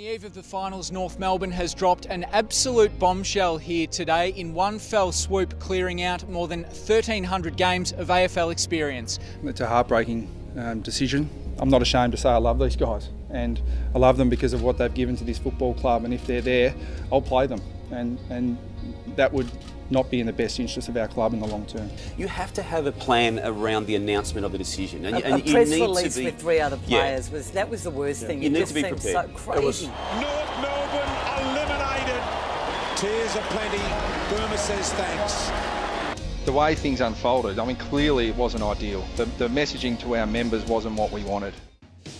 eve of the finals, North Melbourne has dropped an absolute bombshell here today in one fell swoop, clearing out more than 1,300 games of AFL experience. It's a heartbreaking decision. I'm not ashamed to say I love these guys, and I love them because of what they've given to this football club, and if they're there, I'll play them, and that would not be in the best interest of our club in the long term. You have to have a plan around the announcement of the decision. And a you press need release to be, with three other players was the worst thing. You it need just to be seemed prepared. so crazy. North Melbourne eliminated. Tears aplenty. Boomer says thanks. The way things unfolded, I mean, clearly it wasn't ideal. The messaging to our members wasn't what we wanted.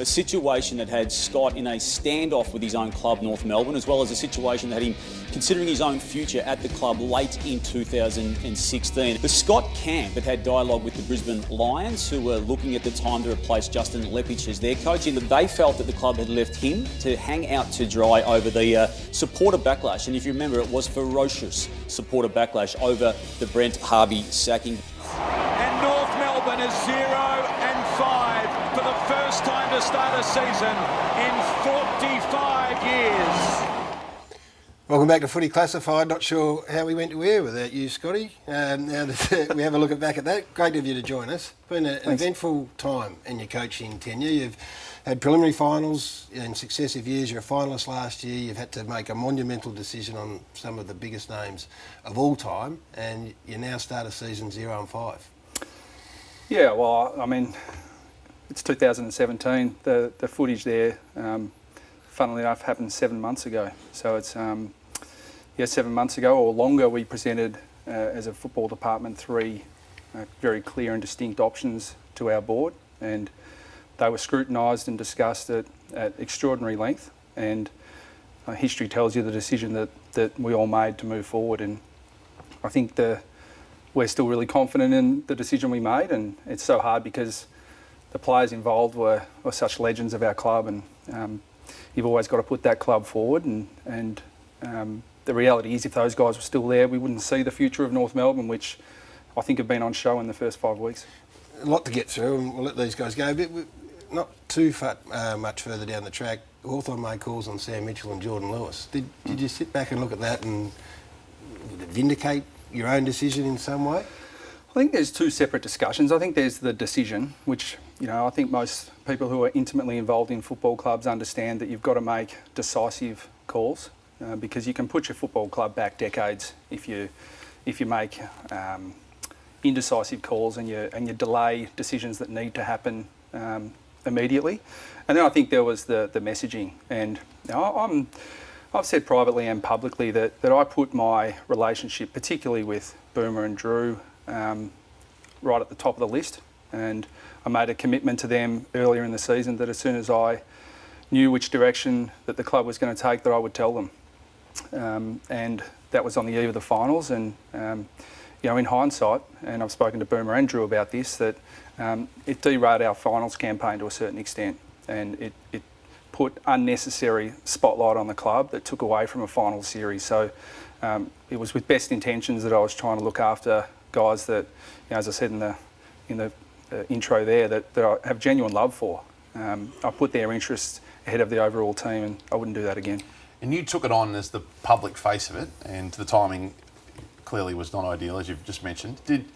a situation that had Scott in a standoff with his own club, North Melbourne, as well as a situation that had him considering his own future at the club late in 2016. The Scott camp had dialogue with the Brisbane Lions, who were looking at the time to replace Justin Lepich as their coach, and they felt that the club had left him to hang out to dry over the supporter backlash. And if you remember, it was ferocious supporter backlash over the Brent Harvey sacking. And North Melbourne is 0-5 for the first time to start a season in 45 years. Welcome back to Footy Classified. Not sure how we went to air without you, Scotty. Now that we have a look back at that, great of you to join us. Been an eventful time in your coaching tenure. You've had preliminary finals in successive years. You're a finalist last year. You've had to make a monumental decision on some of the biggest names of all time, and you now start a season 0-5. Yeah, well, I mean, it's 2017. The footage there, funnily enough, happened 7 months ago. So it's 7 months ago or longer. We presented as a football department 3 very clear and distinct options to our board, and they were scrutinised and discussed at extraordinary length. And history tells you the decision that we all made to move forward. And I think we're still really confident in the decision we made, and it's so hard because the players involved were such legends of our club, and you've always got to put that club forward. And the reality is, if those guys were still there, we wouldn't see the future of North Melbourne, which I think have been on show in the first 5 weeks. A lot to get through, and we'll let these guys go. But not too much further down the track, Hawthorn made calls on Sam Mitchell and Jordan Lewis. Did you sit back and look at that and vindicate your own decision in some way? I think there's 2 separate discussions. I think there's the decision, which, I think most people who are intimately involved in football clubs understand that you've got to make decisive calls, because you can put your football club back decades if you make indecisive calls and you delay decisions that need to happen immediately. And then I think there was the messaging, and I've said privately and publicly that I put my relationship, particularly with Boomer and Drew, right at the top of the list, and I made a commitment to them earlier in the season that as soon as I knew which direction that the club was going to take, that I would tell them. And that was on the eve of the finals, and in hindsight, and I've spoken to Boomer and Drew about this, that it derailed our finals campaign to a certain extent, and it put unnecessary spotlight on the club that took away from a final series. So it was with best intentions that I was trying to look after guys that, as I said in the intro there, that I have genuine love for. I put their interests ahead of the overall team, and I wouldn't do that again. And you took it on as the public face of it, and the timing clearly was not ideal, as you've just mentioned. Did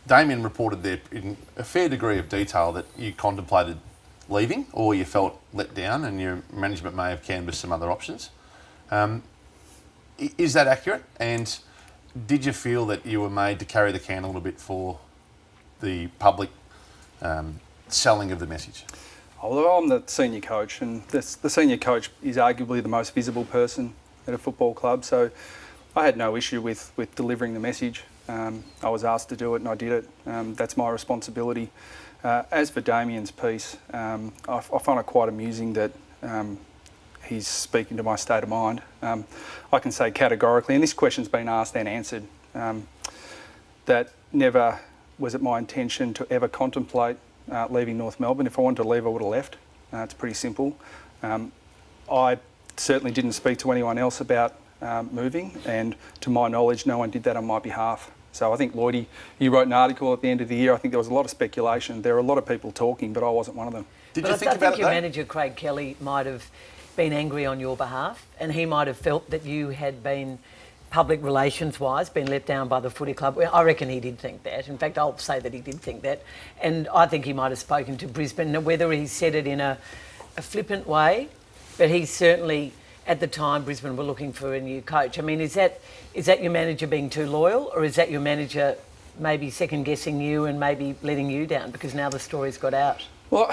Damien reported there in a fair degree of detail that you contemplated leaving, or you felt let down and your management may have canvassed some other options? Is that accurate? And did you feel that you were made to carry the can a little bit for the public selling of the message? Although I'm the senior coach, and the senior coach is arguably the most visible person at a football club, so I had no issue with delivering the message. I was asked to do it and I did it. That's my responsibility. As for Damien's piece, I find it quite amusing that he's speaking to my state of mind. I can say categorically, and this question's been asked and answered, that never was it my intention to ever contemplate leaving North Melbourne. If I wanted to leave, I would have left. It's pretty simple. I certainly didn't speak to anyone else about moving, and to my knowledge, no one did that on my behalf. So I think, Lloydie, you wrote an article at the end of the year. I think there was a lot of speculation. There were a lot of people talking, but I wasn't one of them. I think your manager, Craig Kelly, might have been angry on your behalf, and he might have felt that you had been, public relations-wise, been let down by the footy club. Well, I reckon he did think that. In fact, I'll say that he did think that. And I think he might have spoken to Brisbane. Now, whether he said it in a flippant way, but he certainly, at the time, Brisbane were looking for a new coach. I mean, is that your manager being too loyal, or is that your manager maybe second-guessing you and maybe letting you down because now the story's got out? Well,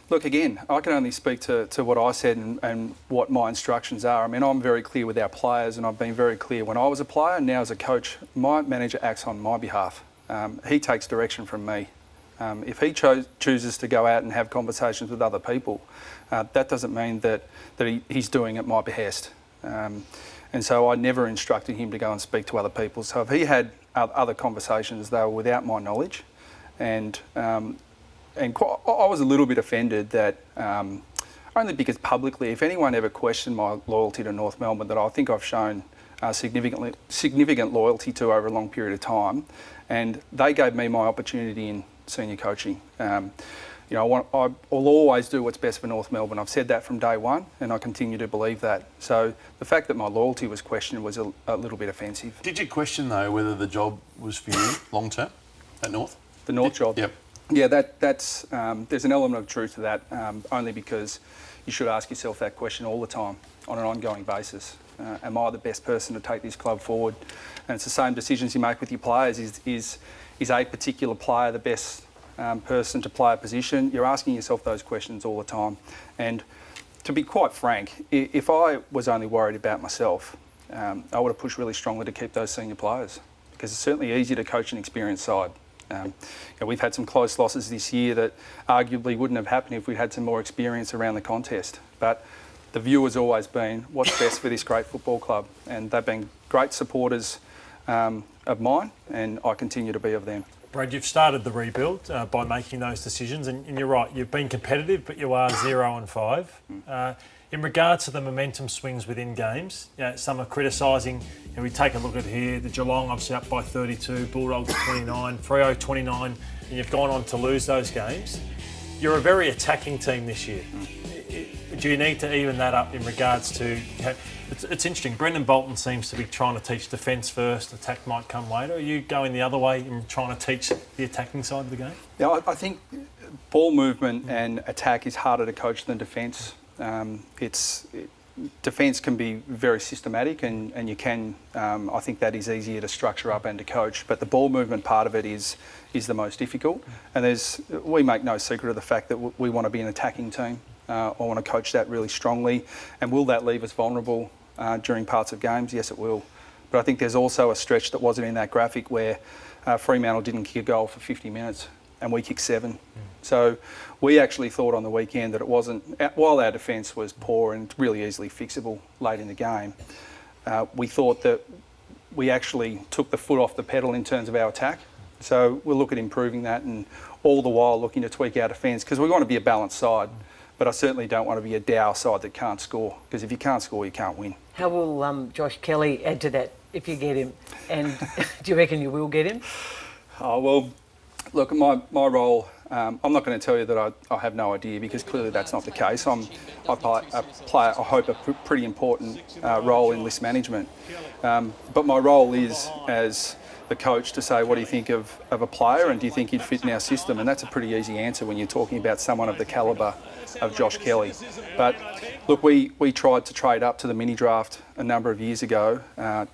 look, again, I can only speak to what I said and what my instructions are. I mean, I'm very clear with our players, and I've been very clear when I was a player, and now as a coach, my manager acts on my behalf. He takes direction from me. If he chooses to go out and have conversations with other people, that doesn't mean that he's doing at my behest. And so I never instructed him to go and speak to other people. So if he had other conversations, they were without my knowledge. And I was a little bit offended that, only because publicly, if anyone ever questioned my loyalty to North Melbourne, that I think I've shown significant loyalty to over a long period of time, and they gave me my opportunity in senior coaching. You know, I will always do what's best for North Melbourne. I've said that from day one, and I continue to believe that. So the fact that my loyalty was questioned was a little bit offensive. Did you question, though, whether the job was for you long term at North? The North job? Yep. Yeah, that's there's an element of truth to that, only because you should ask yourself that question all the time on an ongoing basis. Am I the best person to take this club forward? And it's the same decisions you make with your players. Is a particular player the best person to play a position? You're asking yourself those questions all the time. And to be quite frank, if I was only worried about myself, I would have pushed really strongly to keep those senior players, because it's certainly easier to coach an experienced side. You know, we've had some close losses this year that arguably wouldn't have happened if we'd had some more experience around the contest. But the view has always been what's best for this great football club, and they've been great supporters of mine, and I continue to be of them. Brad, you've started the rebuild by making those decisions, and you're right, you've been competitive, but you are 0-5. In regards to the momentum swings within games, you know, some are criticising, and we take a look at here, the Geelong obviously up by 32, Bulldogs 29, Freo 29, and you've gone on to lose those games. You're a very attacking team this year. Do you need to even that up in regards to... It's interesting, Brendan Bolton seems to be trying to teach defence first, attack might come later. Are you going the other way and trying to teach the attacking side of the game? Yeah, I think ball movement and attack is harder to coach than defence. Defence can be very systematic, and you can. I think that is easier to structure up and to coach. But the ball movement part of it is the most difficult. And we make no secret of the fact that we want to be an attacking team. I want to coach that really strongly. And will that leave us vulnerable during parts of games? Yes, it will. But I think there's also a stretch that wasn't in that graphic where Fremantle didn't kick a goal for 50 minutes and we kicked 7. So we actually thought on the weekend that it wasn't, while our defence was poor and really easily fixable late in the game, we thought that we actually took the foot off the pedal in terms of our attack. So we'll look at improving that, and all the while looking to tweak our defence, because we want to be a balanced side, but I certainly don't want to be a dour side that can't score, because if you can't score, you can't win. How will Josh Kelly add to that if you get him? And do you reckon you will get him? Oh, well, look, my role, I'm not going to tell you that I have no idea, because clearly that's not the case. I play, I hope, a pretty important role in list management. But my role is as the coach to say, what do you think of a player, and do you think he'd fit in our system? And that's a pretty easy answer when you're talking about someone of the calibre of Josh Kelly. But look, we tried to trade up to the mini draft a number of years ago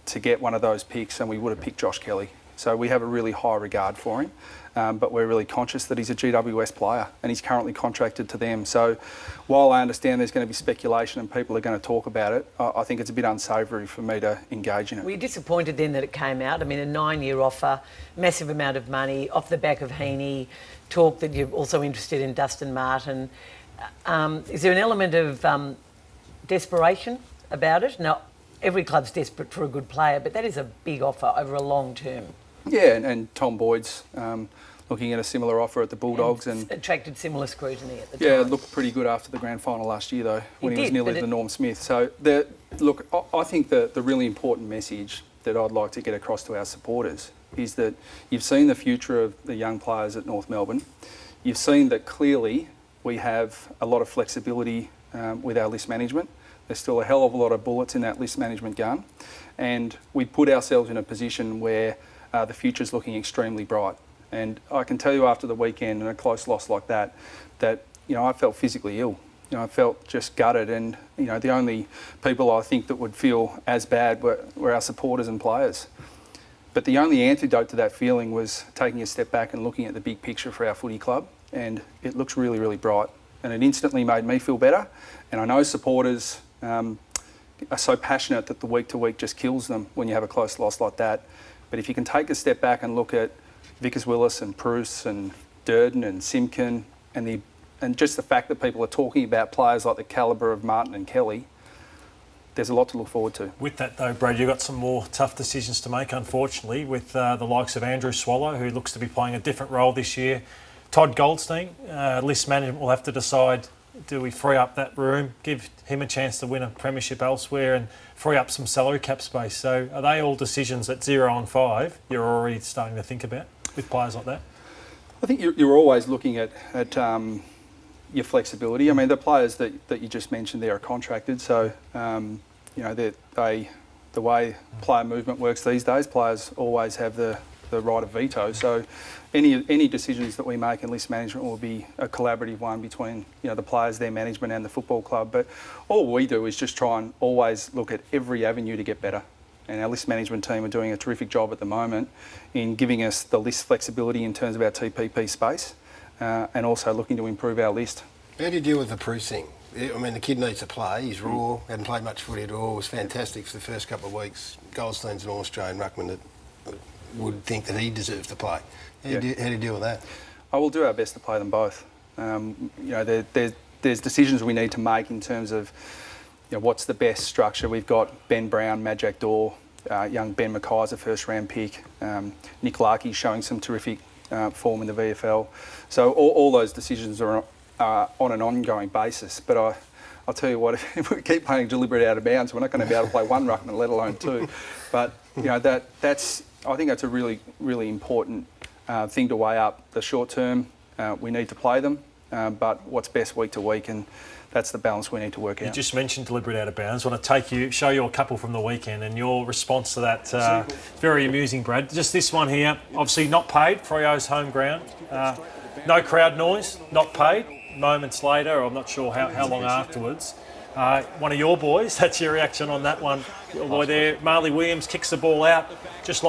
to get one of those picks, and we would have picked Josh Kelly. So we have a really high regard for him, but we're really conscious that he's a GWS player and he's currently contracted to them. So while I understand there's going to be speculation and people are going to talk about it, I think it's a bit unsavoury for me to engage in it. Were you disappointed then that it came out? I mean, a 9-year offer, massive amount of money, off the back of Heaney, talk that you're also interested in Dustin Martin. Is there an element of desperation about it? Now, every club's desperate for a good player, but that is a big offer over a long term. Yeah, and Tom Boyd's looking at a similar offer at the Bulldogs. And attracted similar scrutiny at the time. Yeah, it looked pretty good after the grand final last year, though, when he was nearly the Norm Smith. So, look, I think the really important message that I'd like to get across to our supporters is that you've seen the future of the young players at North Melbourne. You've seen that clearly we have a lot of flexibility with our list management. There's still a hell of a lot of bullets in that list management gun, and we put ourselves in a position where the future's looking extremely bright. And I can tell you after the weekend and a close loss like that, I felt physically ill. I felt just gutted, and the only people I think that would feel as bad were our supporters and players. But the only antidote to that feeling was taking a step back and looking at the big picture for our footy club, and it looks really, really bright. And it instantly made me feel better. And I know supporters are so passionate that the week to week just kills them when you have a close loss like that. But if you can take a step back and look at Vickers Willis and Bruce and Durden and Simpkin and just the fact that people are talking about players like the calibre of Martin and Kelly, there's a lot to look forward to. With that though, Brad, you've got some more tough decisions to make, unfortunately, with the likes of Andrew Swallow, who looks to be playing a different role this year. Todd Goldstein, list management will have to decide, do we free up that room, give him a chance to win a premiership elsewhere and free up some salary cap space? So are they all decisions at 0 and 5 you're already starting to think about with players like that? I think you're always looking at your flexibility. I mean, the players that you just mentioned there are contracted, so the way player movement works these days, players always have the right of veto. So any decisions that we make in list management will be a collaborative one between the players, their management, and the football club. But all we do is just try and always look at every avenue to get better. And our list management team are doing a terrific job at the moment in giving us the list flexibility in terms of our TPP space, and also looking to improve our list. How do you deal with the Bruce thing? I mean, the kid needs to play. He's raw, hadn't played much footy at all, was fantastic for the first couple of weeks. Goldstein's an All-Australian ruckman that would think that he deserves to play. How do you deal with that? I will do our best to play them both. There's decisions we need to make in terms of what's the best structure. We've got Ben Brown, Majak Daw, young Ben Mackay's a first-round pick. Nick Larkey's showing some terrific form in the VFL. So all those decisions are on an ongoing basis. But I'll tell you what, if we keep playing deliberate out of bounds, we're not going to be able to play one ruckman, let alone two. But I think that's a really, really important thing to weigh up. The short term, we need to play them, but what's best week to week, and that's the balance we need to work out. You just mentioned deliberate out of bounds. I want to show you a couple from the weekend, and your response to that, very amusing, Brad. Just this one here, obviously not paid, Freo's home ground. No crowd noise, not paid. Moments later, or I'm not sure how long afterwards. One of your boys, that's your reaction on that one. Your boy there, Marley Williams, kicks the ball out, just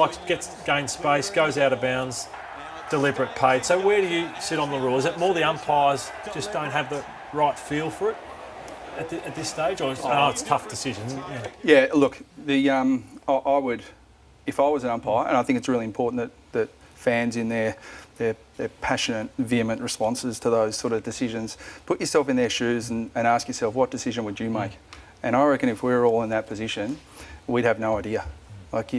gains space, goes out of bounds, deliberate paid. So where do you sit on the rule? Is it more the umpires just don't have the right feel for it at this stage, or it's tough decisions? Yeah, look, I would, if I was an umpire, and I think it's really important that fans in their passionate, vehement responses to those sort of decisions, put yourself in their shoes and ask yourself, what decision would you make? And I reckon if we were all in that position, we'd have no idea. Like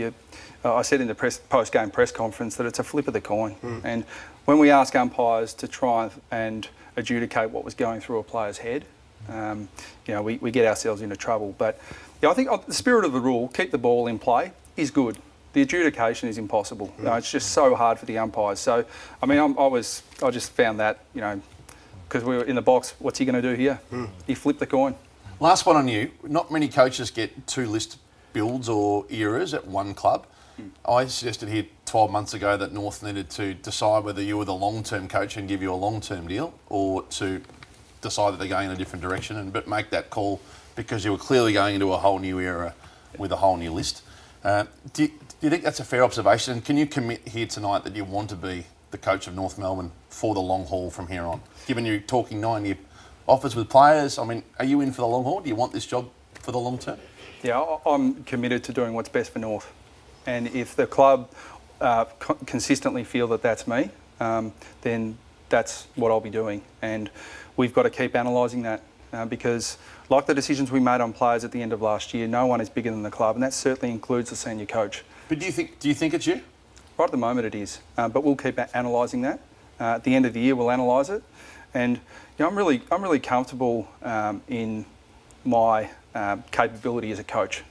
I said in the post-game press conference that it's a flip of the coin. And when we ask umpires to try and adjudicate what was going through a player's head, we get ourselves into trouble. But I think the spirit of the rule, keep the ball in play, is good. The adjudication is impossible. It's just so hard for the umpires. So, I mean, I just found that, because we were in the box, what's he going to do here? He flipped the coin. Last one on you. Not many coaches get two list builds or eras at one club. I suggested here 12 months ago that North needed to decide whether you were the long-term coach and give you a long-term deal, or to decide that they're going in a different direction but make that call because you were clearly going into a whole new era with a whole new list. Do you think that's a fair observation? And can you commit here tonight that you want to be the coach of North Melbourne for the long haul from here on? Given you're talking 9-year offers with players, I mean, are you in for the long haul? Do you want this job for the long term? Yeah, I'm committed to doing what's best for North. And if the club consistently feel that that's me, then that's what I'll be doing. And we've got to keep analysing that because, like the decisions we made on players at the end of last year, no one is bigger than the club, and that certainly includes the senior coach. But do you think it's you? Right at the moment it is, but we'll keep analysing that. At the end of the year we'll analyse it, and I'm really comfortable in my capability as a coach.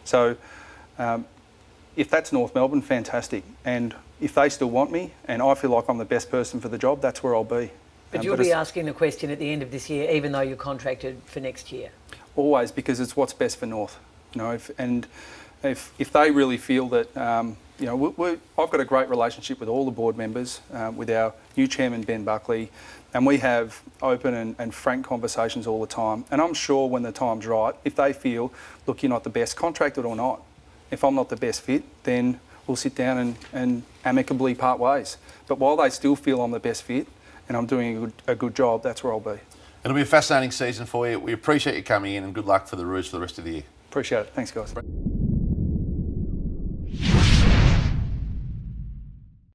So if that's North Melbourne, fantastic. And if they still want me and I feel like I'm the best person for the job, that's where I'll be. But you'll be asking the question at the end of this year, even though you're contracted for next year. Always, because it's what's best for North. You know, if they really feel that, you know, I've got a great relationship with all the board members, with our new chairman Ben Buckley, and we have open and frank conversations all the time. And I'm sure when the time's right, if they feel, look, you're not the best contracted or not, if I'm not the best fit, then we'll sit down and amicably part ways. But while they still feel I'm the best fit and I'm doing a good job, that's where I'll be. It'll be a fascinating season for you. We appreciate you coming in, and good luck for the Roos for the rest of the year. Appreciate it. Thanks, guys.